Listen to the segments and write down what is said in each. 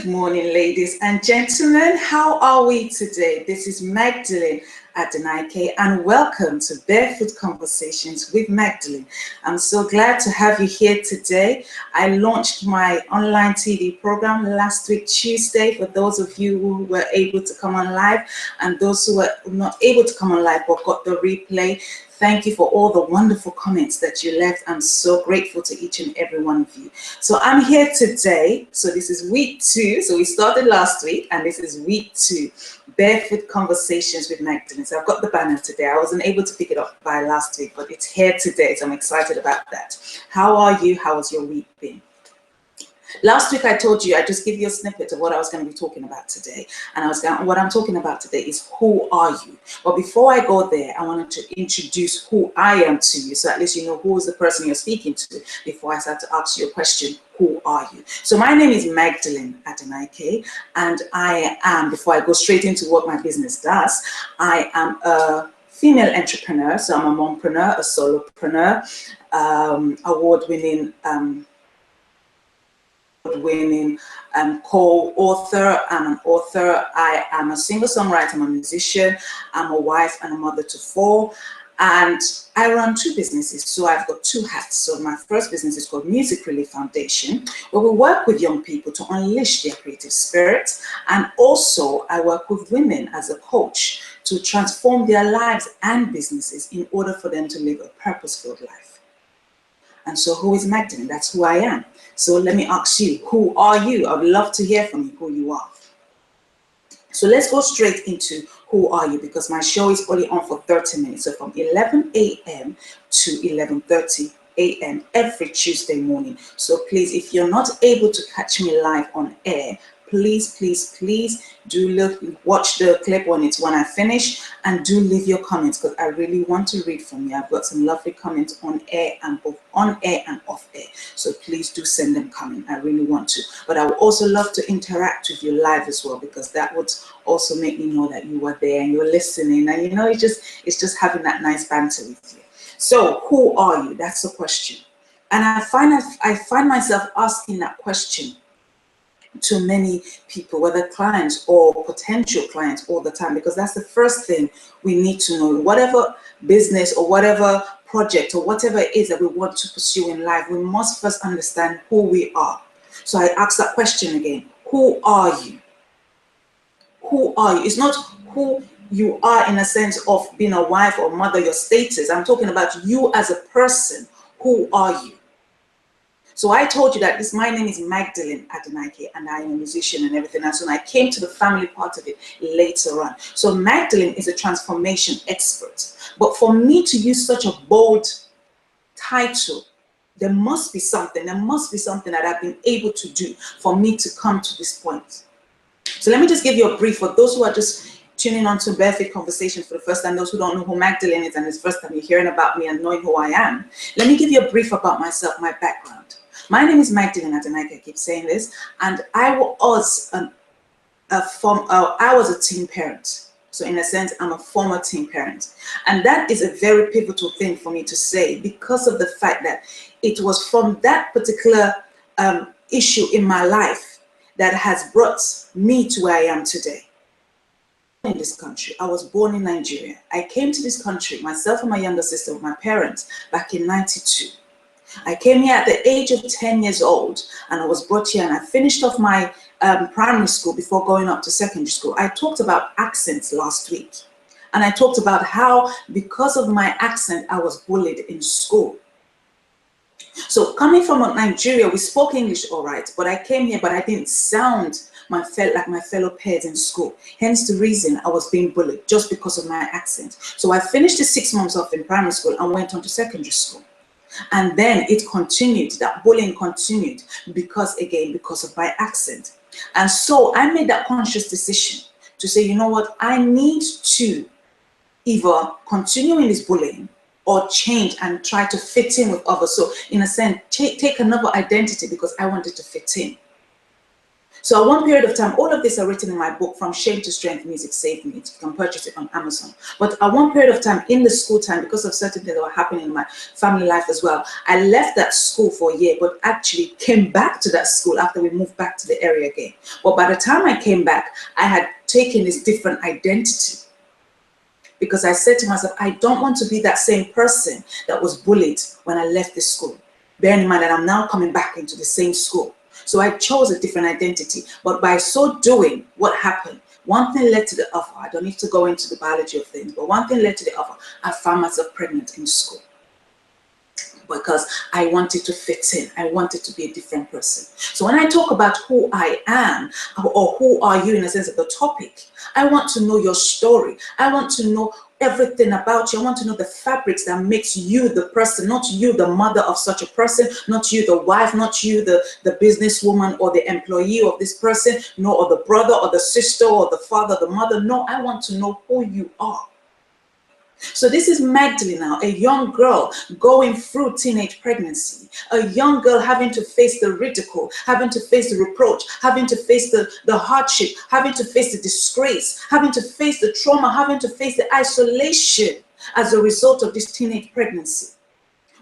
Good morning, ladies and gentlemen. How are we today? This is Magdalene and welcome to Barefoot Conversations with Magdalene. I'm so glad to have you here today. I launched my online TV program last week, Tuesday, for those of you who were able to come on live and those who were not able to come on live but got the replay. Thank you for all the wonderful comments that you left. I'm so grateful to each and every one of you. So I'm here today. So this is week 2. So we started last week and this is week 2, Barefoot Conversations with Magdalene. So I've got the banner today. I wasn't able to pick it up by last week, but it's here today. So I'm excited about that. How are you? How has your week been? Last week I told you, I just give you a snippet of what I was going to be talking about today. And what I'm talking about today is who are you? But before I go there, I wanted to introduce who I am to you. So at least you know who is the person you're speaking to before I start to ask you a question. Who are you? So my name is Magdalene Adenike, and I am, before I go straight into what my business does, I am a female entrepreneur. So I'm a mompreneur, a solopreneur, award-winning co-author. I'm an author. I am a singer-songwriter. I'm a musician. I'm a wife and a mother to 4. And I run 2 businesses. So I've got 2 hats. So my first business is called Music Relief Foundation, where we work with young people to unleash their creative spirit. And also I work with women as a coach to transform their lives and businesses in order for them to live a purpose-filled life. And so who is Magdalene? That's who I am. So let me ask you, who are you? I would love to hear from you who you are. So let's go straight into who are you, because my show is only on for 30 minutes. So from 11 a.m. to 11:30 a.m. every Tuesday morning. So please, if you're not able to catch me live on air, please do watch the clip when I finish, and do leave your comments, because I really want to read from you. I've got some lovely comments on air and both on air and off air. So please do send them coming. I really want to. But I would also love to interact with you live as well, because that would also make me know that you were there and you're listening. And you know, it's just having that nice banter with you. So who are you? That's the question. And I find myself asking that question to many people, whether clients or potential clients, all the time, because that's the first thing we need to know. Whatever business or whatever project or whatever it is that we want to pursue in life, we must first understand who we are. So I ask that question again. Who are you? Who are you? It's not who you are in a sense of being a wife or mother, your status. I'm talking about you as a person. Who are you? So I told you that my name is Magdalene Adenike, and I am a musician and everything else. And I came to the family part of it later on. So Magdalene is a transformation expert. But for me to use such a bold title, there must be something that I've been able to do for me to come to this point. So let me just give you a brief for those who are just tuning on to Barefoot Conversations for the first time, those who don't know who Magdalene is and it's the first time you're hearing about me and knowing who I am. Let me give you a brief about myself, my background. My name is Magdalene Adenike, I keep saying this, and I was a teen parent. So in a sense, I'm a former teen parent. And that is a very pivotal thing for me to say, because of the fact that it was from that particular issue in my life that has brought me to where I am today. In this country, I was born in Nigeria. I came to this country, myself and my younger sister, with my parents, back in '92. I came here at the age of 10 years old, and I was brought here, and I finished off my primary school before going up to secondary school. I talked about accents last week, and I talked about how, because of my accent, I was bullied in school. So coming from Nigeria, we spoke English all right, but I came here, but I didn't sound like my fellow peers in school. Hence the reason I was being bullied, just because of my accent. So I finished the 6 months off in primary school and went on to secondary school. And then it continued, that bullying continued, because of my accent. And so I made that conscious decision to say, you know what, I need to either continue in this bullying or change and try to fit in with others. So in a sense, take another identity, because I wanted to fit in. So at one period of time, all of this are written in my book, From Shame to Strength, Music Saved Me. You can purchase it on Amazon. But at one period of time in the school time, because of certain things that were happening in my family life as well, I left that school for a year, but actually came back to that school after we moved back to the area again. But by the time I came back, I had taken this different identity. Because I said to myself, I don't want to be that same person that was bullied when I left this school. Bearing in mind that I'm now coming back into the same school. So I chose a different identity. But by so doing, what happened? One thing led to the other. I don't need to go into the biology of things, but one thing led to the other. I found myself pregnant in school because I wanted to fit in. I wanted to be a different person. So when I talk about who I am, or who are you in a sense of the topic, I want to know your story. I want to know everything about you. I want to know the fabrics that makes you the person, not you the mother of such a person, not you the wife, not you the businesswoman or the employee of this person, no, or the brother or the sister or the father, the mother. No, I want to know who you are. So this is Magdalene now, a young girl going through teenage pregnancy, a young girl having to face the ridicule, having to face the reproach, having to face the hardship, having to face the disgrace, having to face the trauma, having to face the isolation as a result of this teenage pregnancy.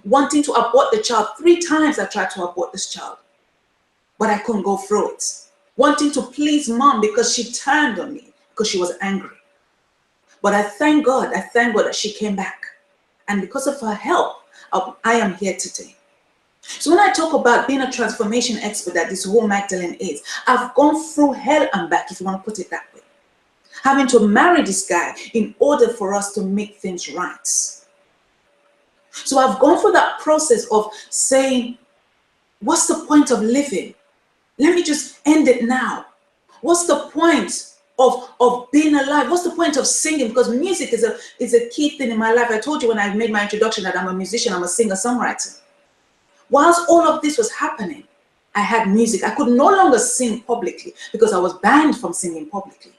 Wanting to abort the child. 3 times I tried to abort this child, but I couldn't go through it. Wanting to please mom because she turned on me because she was angry. But I thank God that she came back. And because of her help, I am here today. So when I talk about being a transformation expert that this whole Magdalene is, I've gone through hell and back, if you want to put it that way. Having to marry this guy in order for us to make things right. So I've gone through that process of saying, what's the point of living? Let me just end it now. What's the point of being alive? What's the point of singing? Because music is a key thing in my life. I told you when I made my introduction that I'm a musician, I'm a singer-songwriter. Whilst all of this was happening, I had music. I could no longer sing publicly because I was banned from singing publicly.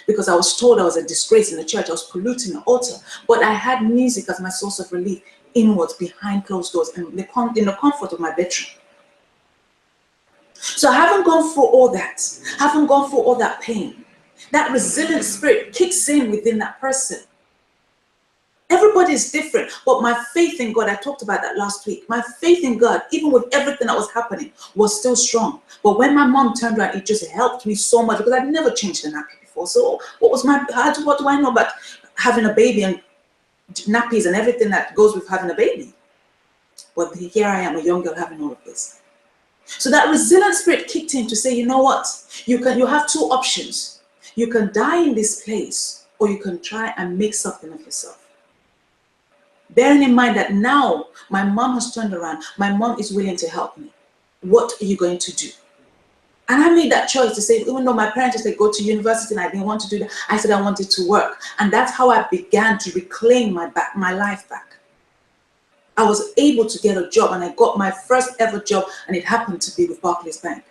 Because I was told I was a disgrace in the church, I was polluting the altar. But I had music as my source of relief inwards, behind closed doors, and in the comfort of my bedroom. So I haven't gone through all that. Haven't gone through all that pain. That resilient spirit kicks in within that person. Everybody is different, but my faith in God, I talked about that last week. My faith in God, even with everything that was happening, was still strong. But when my mom turned around, it just helped me so much because I'd never changed a nappy before. So what do I know about having a baby and nappies and everything that goes with having a baby? But here I am, a young girl having all of this. So that resilient spirit kicked in to say, you know what? You have 2 options. You can die in this place, or you can try and make something of yourself. Bearing in mind that now my mom has turned around, my mom is willing to help me. What are you going to do? And I made that choice to say, even though my parents said go to university and I didn't want to do that, I said I wanted to work. And that's how I began to reclaim my life back. I was able to get a job, and I got my first ever job, and it happened to be with Barclays Bank.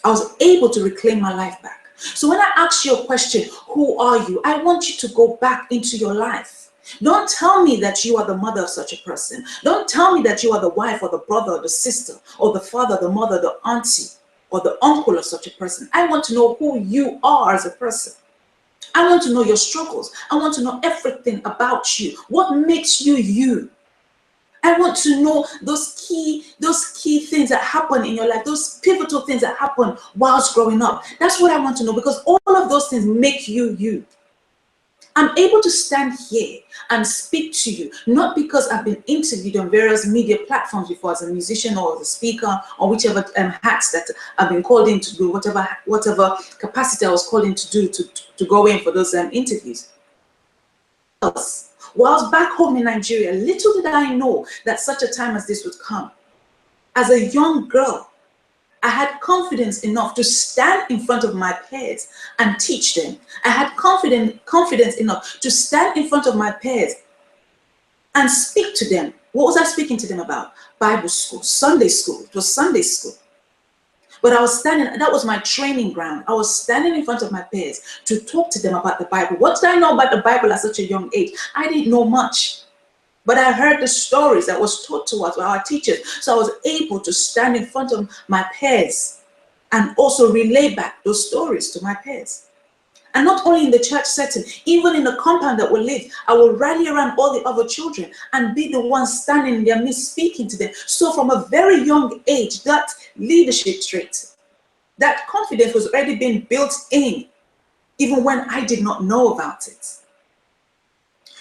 I was able to reclaim my life back. So when I ask you a question, who are you? I want you to go back into your life. Don't tell me that you are the mother of such a person. Don't tell me that you are the wife or the brother or the sister or the father, the mother, the auntie or the uncle of such a person. I want to know who you are as a person. I want to know your struggles. I want to know everything about you. What makes you you? I want to know those key things that happen in your life, those pivotal things that happen whilst growing up. That's what I want to know, because all of those things make you you. I'm able to stand here and speak to you, not because I've been interviewed on various media platforms before as a musician or as a speaker or whichever hats that I've been called in to do, whatever capacity I was called in to do to go in for those interviews. Whilst back home in Nigeria, little did I know that such a time as this would come. As a young girl, I had confidence enough to stand in front of my peers and teach them. I had confidence enough to stand in front of my peers and speak to them. What was I speaking to them about? Bible school, Sunday school. It was Sunday school. But I was standing, that was my training ground. I was standing in front of my peers to talk to them about the Bible. What did I know about the Bible at such a young age? I didn't know much. But I heard the stories that was taught to us by our teachers. So I was able to stand in front of my peers and also relay back those stories to my peers. And not only in the church setting, even in the compound that we live, I will rally around all the other children and be the one standing in their midst speaking to them. So from a very young age, that leadership trait, that confidence was already being built in, even when I did not know about it.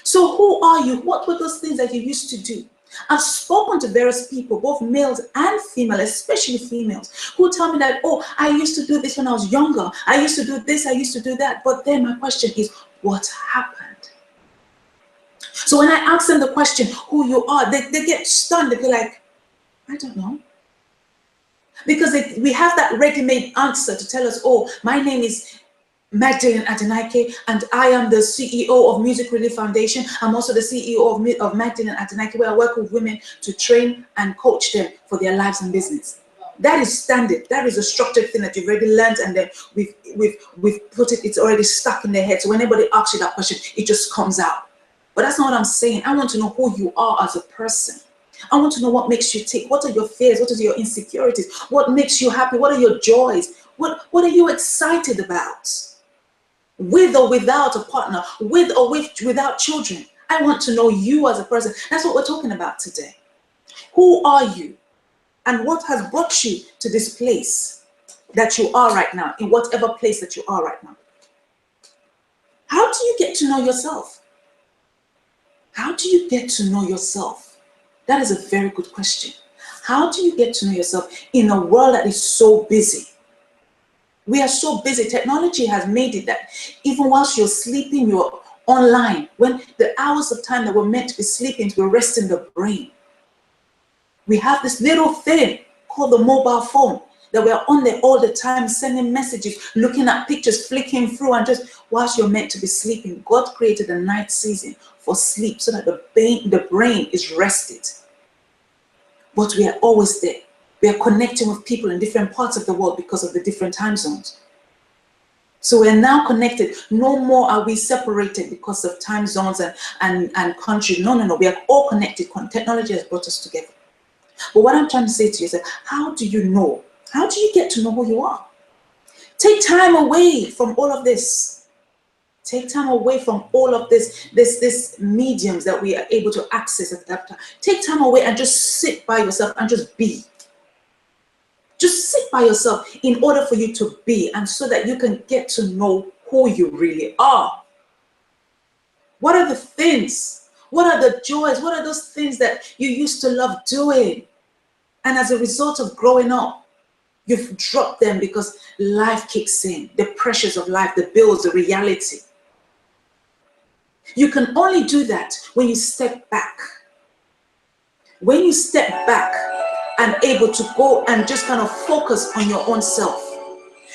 So who are you? What were those things that you used to do? I've spoken to various people, both males and female, especially females, who tell me that, oh, I used to do this when I was younger. I used to do this, I used to do that. But then my question is, what happened? So when I ask them the question, who you are, they get stunned. They be like, I don't know. Because we have that ready-made answer to tell us, oh, my name is Magdalene and I am the CEO of Music Relief Foundation. I'm also the CEO of Magdalene where I work with women to train and coach them for their lives and business. That is standard. That is a structured thing that you've already learned, and then we've put it, it's already stuck in their head. So when anybody asks you that question, it just comes out. But that's not what I'm saying. I want to know who you are as a person. I want to know what makes you tick. What are your fears? What are your insecurities? What makes you happy? What are your joys? What are you excited about? With or without a partner, with or without children. I want to know you as a person. That's what we're talking about today. Who are you? And what has brought you to this place that you are right now, in whatever place that you are right now? How do you get to know yourself? How do you get to know yourself? That is a very good question. How do you get to know yourself in a world that is so busy? We are so busy. Technology has made it that even whilst you're sleeping, you're online. When the hours of time that we're meant to be sleeping, to be resting the brain. We have this little thing called the mobile phone that we're on there all the time, sending messages, looking at pictures, flicking through, and just whilst you're meant to be sleeping. God created a night season for sleep so that the brain is rested. But we are always there. We are connecting with people in different parts of the world because of the different time zones. So we're now connected. No more are we separated because of time zones and countries. No. We are all connected. Technology has brought us together. But what I'm trying to say to you is that, how do you know? How do you get to know who you are? Take time away from all of this. Take time away from all of this mediums that we are able to access at that time. Take time away and just sit by yourself and just be. Just sit by yourself in order for you to be, and so that you can get to know who you really are. What are the things? What are the joys? What are those things that you used to love doing? And as a result of growing up, you've dropped them because life kicks in, the pressures of life, the bills, the reality. You can only do that when you step back. When you step back and able to go and just kind of focus on your own self.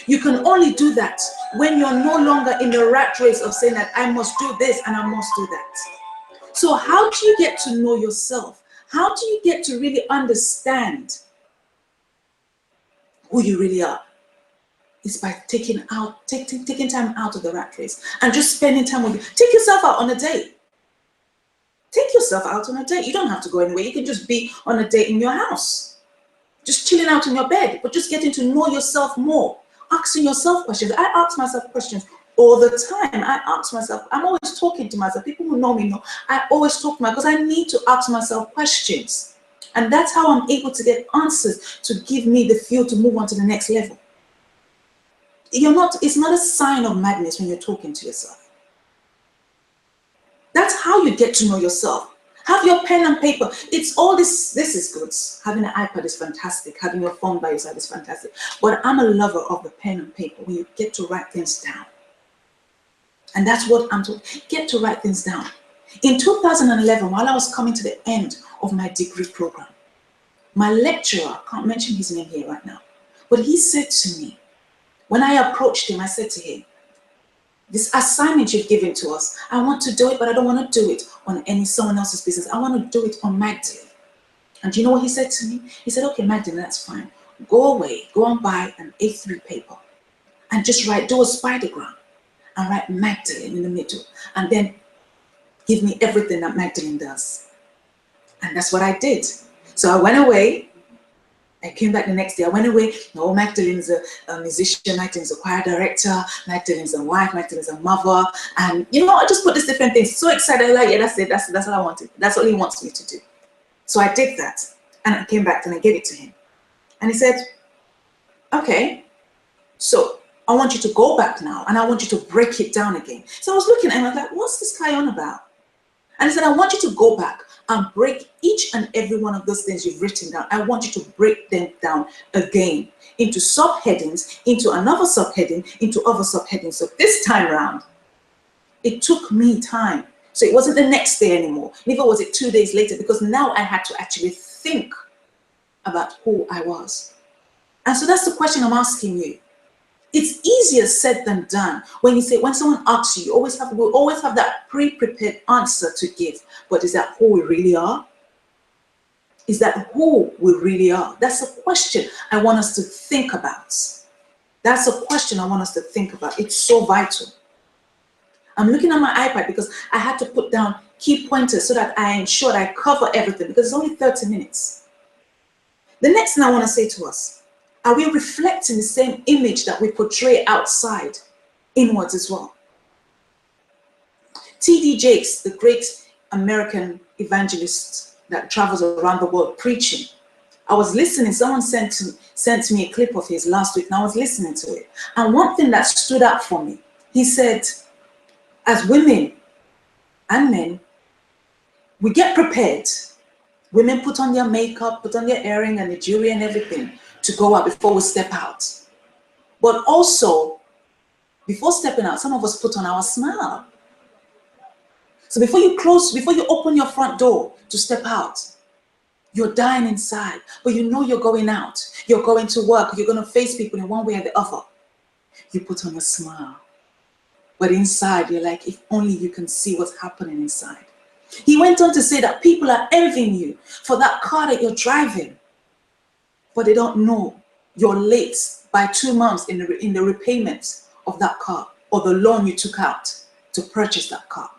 You can only do that when you're no longer in the rat race of saying that I must do this and I must do that. So how do you get to know yourself? How do you get to really understand who you really are? It's by taking time out of the rat race and just spending time with you. Take yourself out on a date. Take yourself out on a date. You don't have to go anywhere. You can just be on a date in your house. Just chilling out in your bed, but just getting to know yourself more. Asking yourself questions. I ask myself questions all the time. I ask myself, I'm always talking to myself. People who know me know, I always talk to myself because I need to ask myself questions. And that's how I'm able to get answers to give me the fuel to move on to the next level. It's not a sign of madness when you're talking to yourself. That's how you get to know yourself. Have your pen and paper. It's all this is good. Having an iPad is fantastic. Having your phone by your side is fantastic. But I'm a lover of the pen and paper when you get to write things down. And that's what I'm talking. Get to write things down. In 2011, while I was coming to the end of my degree program, my lecturer, I can't mention his name here right now, but he said to me, when I approached him, I said to him, this assignment you've given to us, I want to do it, but I don't want to do it on someone else's business. I want to do it on Magdalene. And do you know what he said to me? He said, okay, Magdalene, that's fine. Go away, go and buy an A3 paper and just do a spidergram and write Magdalene in the middle. And then give me everything that Magdalene does. And that's what I did. So I went away I came back the next day. I went away. No, Magdalene's a musician. Magdalene's a choir director. Magdalene's a wife. Magdalene's a mother. And, you know, I just put these different things. So excited. Like, yeah, that's it. That's what I wanted. That's all he wants me to do. So I did that. And I came back and I gave it to him. And he said, okay, so I want you to go back now. And I want you to break it down again. So I was looking at him. I was like, what's this guy on about? And he said, I want you to go back and break each and every one of those things you've written down. I want you to break them down again into subheadings, into another subheading, into other subheadings. So this time around, it took me time. So it wasn't the next day anymore. Neither was it 2 days later, because now I had to actually think about who I was. And so that's the question I'm asking you. It's easier said than done. When someone asks you, we always have that pre-prepared answer to give. But is that who we really are? Is that who we really are? That's a question I want us to think about. That's a question I want us to think about. It's so vital. I'm looking at my iPad because I had to put down key pointers so that I ensure I cover everything, because it's only 30 minutes. The next thing I want to say to us, are we reflecting the same image that we portray outside, inwards as well? T.D. Jakes, the great American evangelist that travels around the world preaching, I was listening, someone sent me a clip of his last week, and I was listening to it. And one thing that stood out for me, he said, as women and men, we get prepared. Women put on their makeup, put on their earring and the jewelry and everything to go out before we step out. But also, before stepping out, some of us put on our smile. So before you open your front door to step out, you're dying inside, but you know you're going out. You're going to work. You're going to face people in one way or the other. You put on a smile. But inside, you're like, if only you can see what's happening inside. He went on to say that people are envying you for that car that you're driving, but they don't know you're late by 2 months in the repayment of that car, or the loan you took out to purchase that car.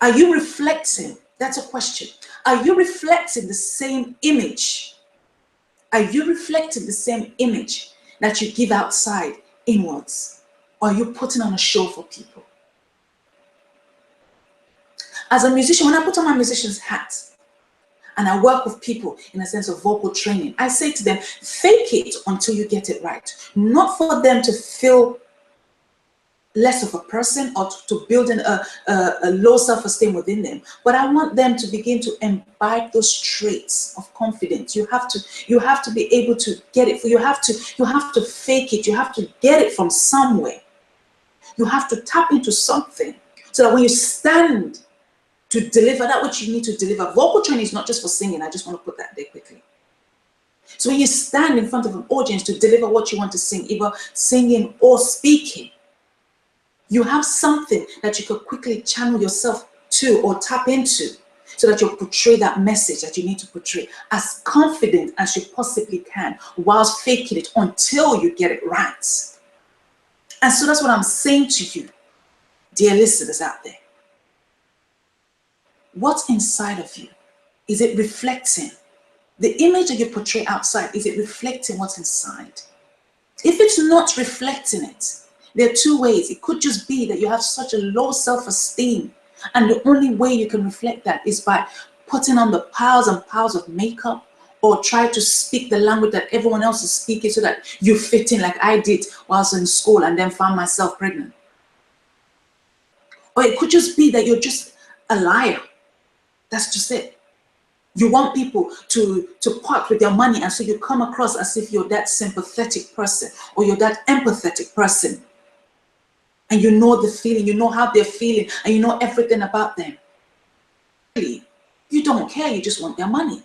Are you reflecting? That's a question. Are you reflecting the same image? Are you reflecting the same image that you give outside inwards? Or are you putting on a show for people? As a musician, when I put on my musician's hat and I work with people in a sense of vocal training, I say to them, fake it until you get it right. Not for them to feel less of a person or to build a low self-esteem within them, but I want them to begin to imbibe those traits of confidence. You have to be able to get it. You have to fake it. You have to get it from somewhere. You have to tap into something so that when you stand to deliver that which you need to deliver, vocal training is not just for singing. I just want to put that there quickly. So when you stand in front of an audience to deliver what you want to sing, either singing or speaking, you have something that you could quickly channel yourself to or tap into so that you'll portray that message that you need to portray as confident as you possibly can, whilst faking it until you get it right. And so that's what I'm saying to you, dear listeners out there. What's inside of you? Is it reflecting? The image that you portray outside, is it reflecting what's inside? If it's not reflecting it, there are two ways. It could just be that you have such a low self-esteem, and the only way you can reflect that is by putting on the piles and piles of makeup, or try to speak the language that everyone else is speaking so that you fit in, like I did while I was in school and then found myself pregnant. Or it could just be that you're just a liar. That's just it. You want people to part with their money, and so you come across as if you're that sympathetic person or you're that empathetic person. And you know the feeling, you know how they're feeling, and you know everything about them. Really, you don't care, you just want their money.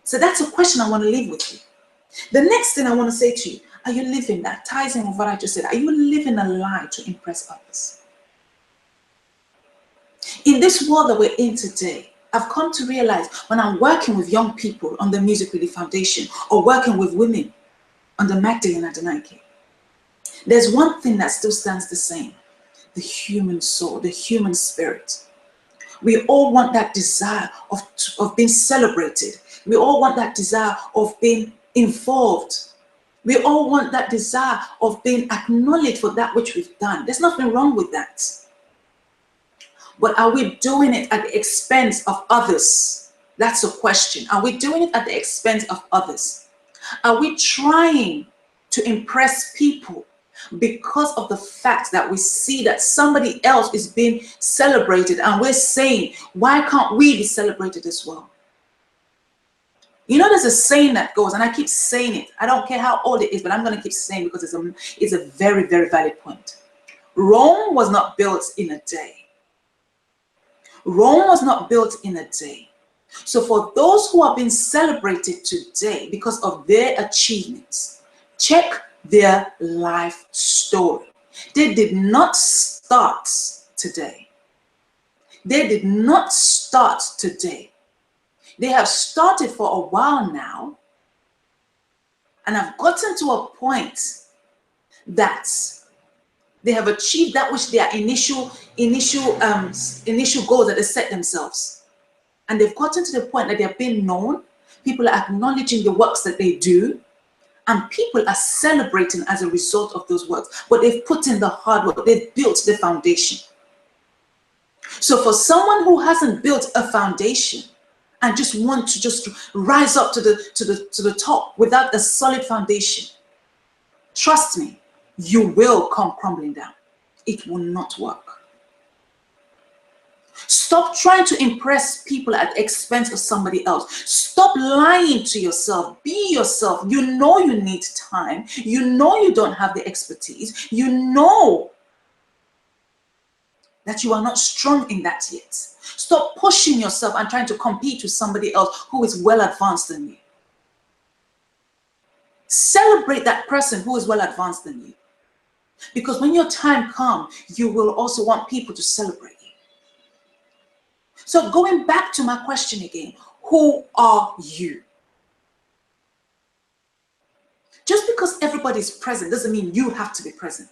So that's a question I want to leave with you. The next thing I want to say to you, are you living, that ties in with what I just said, are you living a lie to impress others? In this world that we're in today, I've come to realize when I'm working with young people on the Music Relief Foundation or working with women on the Magdalene and the Nike, there's one thing that still stands the same: the human soul, the human spirit. We all want that desire of being celebrated. We all want that desire of being involved. We all want that desire of being acknowledged for that which we've done. There's nothing wrong with that. But are we doing it at the expense of others? That's a question. Are we doing it at the expense of others? Are we trying to impress people because of the fact that we see that somebody else is being celebrated and we're saying, why can't we be celebrated as well? You know, there's a saying that goes, and I keep saying it. I don't care how old it is, but I'm going to keep saying it because it's a very, very valid point. Rome was not built in a day. Rome was not built in a day. So for those who are being celebrated today because of their achievements, check their life story. They did not start today. They did not start today. They have started for a while now and have gotten to a point that they have achieved that which their initial goals that they set themselves. And they've gotten to the point that they're being known. People are acknowledging the works that they do. And people are celebrating as a result of those works. But they've put in the hard work. They've built the foundation. So for someone who hasn't built a foundation and just want to just rise up to the top without a solid foundation, trust me, you will come crumbling down. It will not work. Stop trying to impress people at the expense of somebody else. Stop lying to yourself. Be yourself. You know you need time. You know you don't have the expertise. You know that you are not strong in that yet. Stop pushing yourself and trying to compete with somebody else who is well advanced than you. Celebrate that person who is well advanced than you. Because when your time comes, you will also want people to celebrate you. So going back to my question again, who are you? Just because everybody is present doesn't mean you have to be present.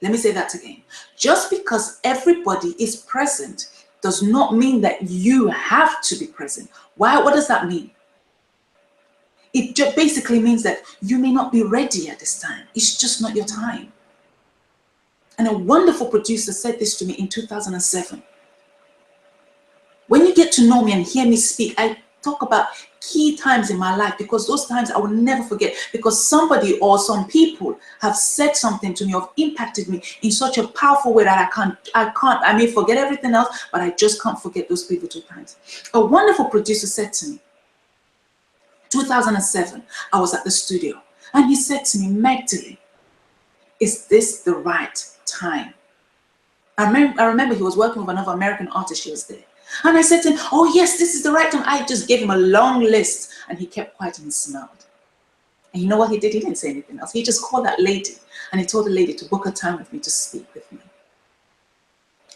Let me say that again. Just because everybody is present does not mean that you have to be present. Why? What does that mean? It just basically means that you may not be ready at this time. It's just not your time. And a wonderful producer said this to me in 2007. When you get to know me and hear me speak, I talk about key times in my life because those times I will never forget, because somebody or some people have said something to me or impacted me in such a powerful way that I may forget everything else, but I just can't forget those pivotal times. A wonderful producer said to me, 2007, I was at the studio and he said to me, Magdalene, is this the right time? I remember he was working with another American artist, she was there. And I said to him, oh yes, this is the right time. I just gave him a long list and he kept quiet and he smiled. And you know what he did? He didn't say anything else. He just called that lady and he told the lady to book a time with me to speak with me.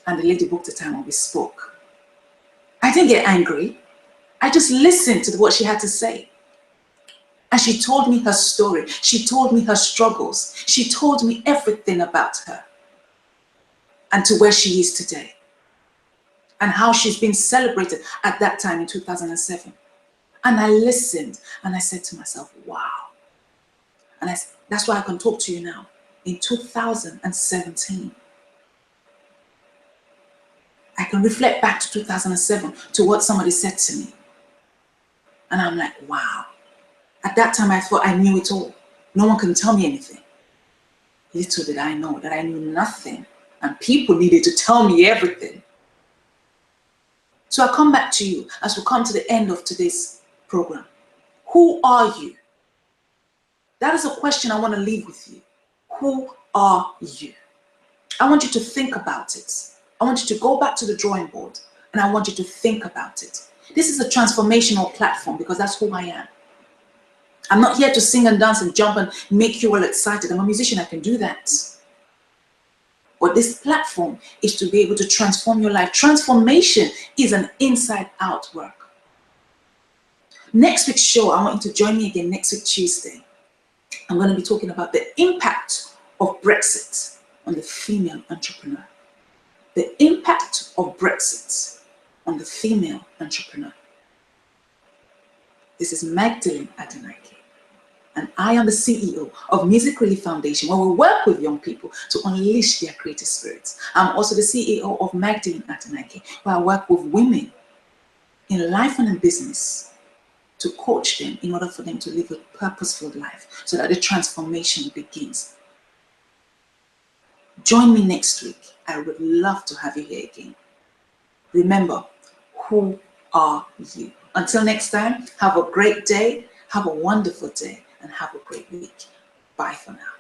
And the lady booked a time and we spoke. I didn't get angry. I just listened to what she had to say. And she told me her story. She told me her struggles. She told me everything about her and to where she is today and how she's been celebrated at that time in 2007. And I listened and I said to myself, wow. And that's why I can talk to you now in 2017. I can reflect back to 2007 to what somebody said to me. And I'm like, wow. At that time, I thought I knew it all. No one can tell me anything. Little did I know that I knew nothing. And people needed to tell me everything. So I come back to you as we come to the end of today's program. Who are you? That is a question I want to leave with you. Who are you? I want you to think about it. I want you to go back to the drawing board and I want you to think about it. This is a transformational platform because that's who I am. I'm not here to sing and dance and jump and make you all excited. I'm a musician, I can do that. But this platform is to be able to transform your life. Transformation is an inside-out work. Next week's show, I want you to join me again next week, Tuesday. I'm going to be talking about the impact of Brexit on the female entrepreneur. The impact of Brexit on the female entrepreneur. This is Magdalene Adenike, and I am the CEO of Music Relief Foundation, where we work with young people to unleash their creative spirits. I'm also the CEO of Magdalene Adenike, where I work with women in life and in business to coach them in order for them to live a purposeful life so that the transformation begins. Join me next week. I would love to have you here again. Remember, who are you? Until next time, have a great day, have a wonderful day, and have a great week. Bye for now.